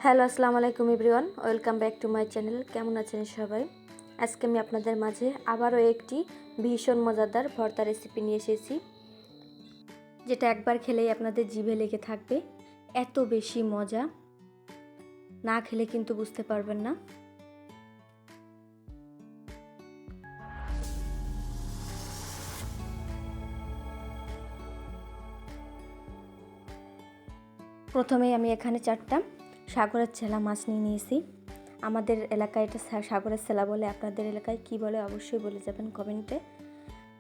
Hello, আসসালামু আলাইকুম everyone, welcome back to my channel. কেমন আছেন সবাই? আজকে আমি আপনাদের মাঝে আবারও একটি ভীষণ মজাদার ভর্তা রেসিপি নিয়ে এসেছি, যেটা একবার খেলেই আপনাদের জিভে লেগে থাকবে। এত বেশি মজা, না খেলে কিন্তু বুঝতে পারবেন না। প্রথমেই আমি এখানে 4টা সাগরের ছেলা মাছ নিয়ে নিয়েছি। আমাদের এলাকায় এটা সাগরের ছেলা বলে, আপনাদের এলাকায় কি বলে অবশ্যই বলে যাবেন কমেন্টে।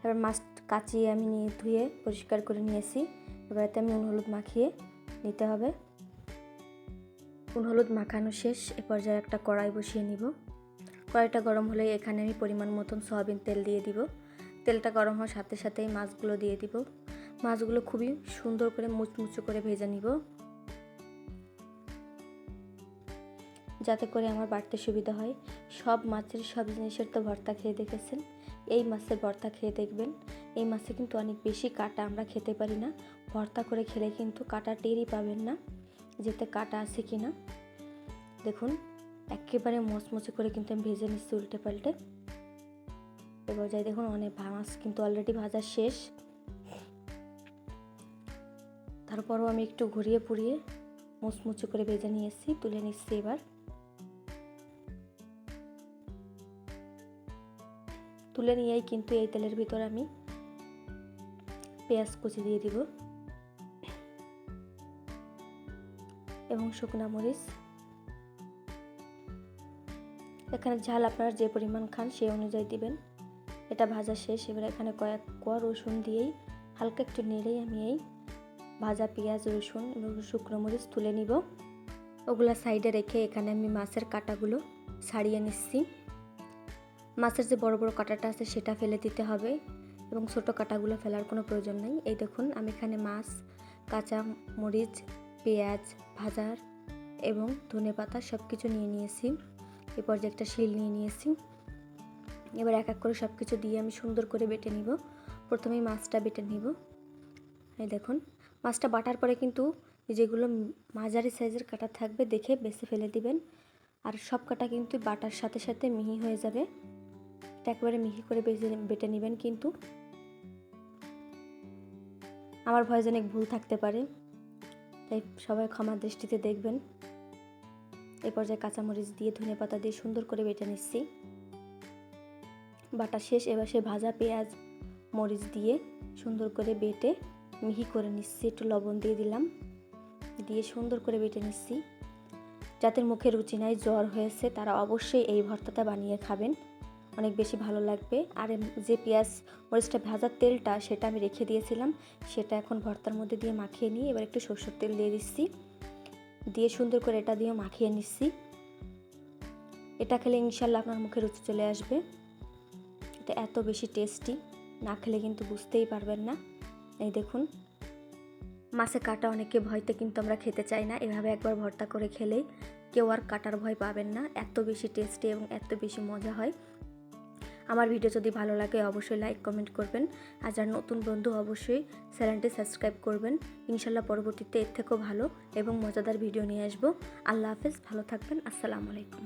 এবার মাছ কাচিয়ে আমি ধুয়ে পরিষ্কার করে নিয়েছি। এবার এতে আমি নুন হলুদ মাখিয়ে নিতে হবে। নুন হলুদ মাখানো শেষ। এ পর্যায়ে একটা কড়াই বসিয়ে নিব। কড়াইটা গরম হলে এখানে আমি পরিমাণ মতন সয়াবিন তেল দিয়ে দিব। তেলটা গরম হওয়ার সাথে সাথেই মাছগুলো দিয়ে দিব। মাছগুলো খুবই সুন্দর করে মুচমুচে করে ভেজে নিব, যাতে করে আমার বাড়তে সুবিধা হয়। সব মাছের সব জিনিসের তো ভর্তা খেয়ে দেখেছেন, এই মাছের ভর্তা খেয়ে দেখবেন। এই মাছে কিন্তু অনেক বেশি কাঁটা, আমরা খেতে পারি না। ভর্তা করে খেলে কিন্তু কাঁটা টেরই পাবেন না যেতে কাঁটা আছে কি না। দেখুন, একেবারে মচমচে করে কিন্তু আমি ভেজে নিচ্ছি উল্টে পাল্টে। এবার যাই দেখুন, অনেক মাছ কিন্তু অলরেডি ভাজা শেষ। তারপরও আমি একটু ঘুরিয়ে পুড়িয়ে মুচমুচে করে ভেজে নিয়েছি, তুলে নিচ্ছি। এবার তুলে নিয়েই কিন্তু এই তেলের ভিতর আমি পেঁয়াজ কুচি দিয়ে দিব এবং শুকনা মরিচ। এখানে ঝাল আপনারা যে পরিমাণ খান সেই অনুযায়ী দিবেন। এটা ভাজা শেষ। এবার এখানে কয়েক কোয়া রসুন দিয়েই হালকা একটু নেড়েই আমি এই ভাজা পেঁয়াজ, রসুন এবং শুকনো মরিচ তুলে নিব। ওগুলা সাইডে রেখে এখানে আমি মাছের কাঁটাগুলো ছাড়িয়ে নিচ্ছি। মাছের যে বড় বড় কাঁটাটা আছে সেটা ফেলে দিতে হবে এবং ছোট কাঁটাগুলো ফেলার কোনো প্রয়োজন নেই। এই দেখুন, আমি এখানে মাছ, কাঁচা মরিচ, পেঁয়াজ ভাজার এবং ধনেপাতা সব কিছু নিয়ে নিয়েছি। এরপর যে একটা শিল নিয়ে নিয়েছি। এবার এক এক করে সব কিছু দিয়ে আমি সুন্দর করে বেটে নিব। প্রথমেই মাছটা বেটে নিব। এই দেখুন, মাছটা বাটার পরে কিন্তু যেগুলো মাঝারি সাইজের কাঁটা থাকবে দেখে বেছে ফেলে দিবেন। আর সব কাঁটা কিন্তু বাটার সাথে সাথে মিহি হয়ে যাবে। এটা একেবারে মিহি করে বেটে নেবেন। কিন্তু আমার ভয়েস অনেক ভুল থাকতে পারে, তাই সবাই ক্ষমার দৃষ্টিতে দেখবেন। এই পর্যায়ে কাঁচামরিচ দিয়ে ধনেপাতা দিয়ে সুন্দর করে বেটে নিচ্ছি। বাটা শেষ। এবার সে ভাজা পেঁয়াজ মরিচ দিয়ে সুন্দর করে বেটে মিহি করে নিচ্ছি। একটু লবণ দিয়ে দিলাম, দিয়ে সুন্দর করে বেটে নিচ্ছি। যাদের মুখে রুচি নাই, জ্বর হয়েছে, তারা অবশ্যই এই ভর্তাটা বানিয়ে খাবেন, অনেক বেশি ভালো লাগবে। আর যে পেঁয়াজ মরিচটা ভাজার তেলটা সেটা আমি রেখে দিয়েছিলাম, সেটা এখন ভর্তার মধ্যে দিয়ে মাখিয়ে নিয়ে এবার একটু সরষের তেল দিয়ে দিচ্ছি, দিয়ে সুন্দর করে এটা দিয়ে মাখিয়ে নিচ্ছি। এটা খেলে ইনশাল্লাহ আপনার মুখে রুচি চলে আসবে। এটা এত বেশি টেস্টি, না খেলে কিন্তু বুঝতেই পারবেন না। এই দেখুন, মাছে কাঁটা অনেকে ভয়তে কিন্তু আমরা খেতে চাই না। এভাবে একবার ভর্তা করে খেলেই কেউ আর কাঁটার ভয় পাবেন না। এত বেশি টেস্টি এবং এত বেশি মজা হয়। আমার ভিডিও যদি ভালো লাগে অবশ্যই লাইক কমেন্ট করবেন। আর যারা নতুন বন্ধু অবশ্যই চ্যানেলটি সাবস্ক্রাইব করবেন। ইনশাল্লাহ পরবর্তীতে এর থেকেও ভালো এবং মজাদার ভিডিও নিয়ে আসবো। আল্লাহ হাফেজ, ভালো থাকবেন। আসসালামু আলাইকুম।